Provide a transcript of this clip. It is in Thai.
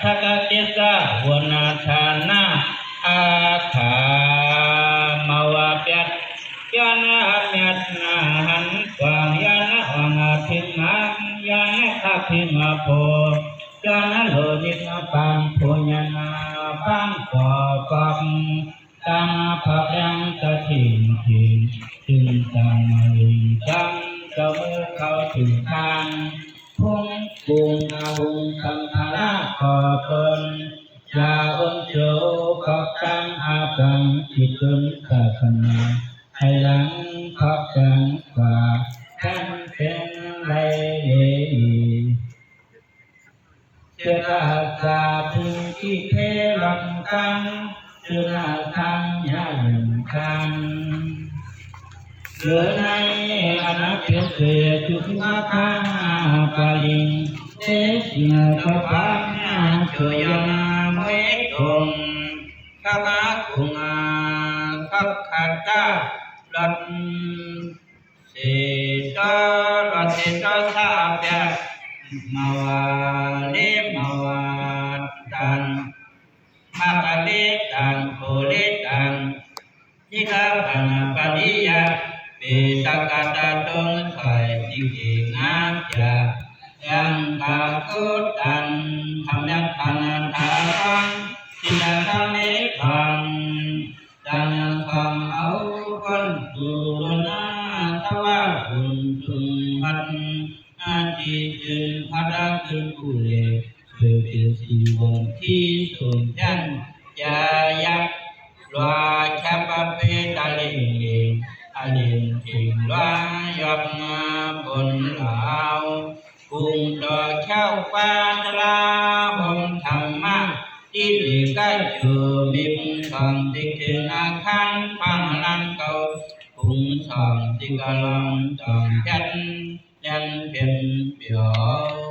ทกติสะวนาธานาอาคามาวะเปียยานะเมียนาหันกวางยานะวังพิมังยานะขับพิมาโพยานะโลนินาปังโพญานาปังกอปังตังภะยังตะถิงถิงจึงตังมาลิงจังจะมือเข้าถึงทางพุ่งกุงอาวุงคำพาราขอตนยาอุนโจขอบตังอากังจิตุนขาขนาให้หลังขอบตังกว่าท่านเป็นไรเจ้าสาธุที่เทรังกังจุลาทังยาลังคังเหลือในอนาคตเกิดจุมาคังปาลิงเทสินาขปังช่วยนาเมฆงขมาคุงาขับขัดตาลันเสตรัสตสาเปียมาวาลิมาวาตันมาปะลิตังโพลิตังนิกาปนาปะริยาเปตกาตาตงไข่จิกิงาจายังกาคุตันทำยังพันธารังจินตาเมขังดังขังเอาคนตุนาทวาคุนตุพันอาจิจึงพัดขึ้นกุเลเพื่อเป็นสีวันที่สุนยันยายักลวาชับเปตาลิงอลิงถิงลวายกมาบนเหลากุงดอกเช้าฟ้าลาบงธรรมะที่เหลือก็จูบิมสังติเทนาคังพังลังเก่ากุงสังติกาลังจังยันเพียนเปียว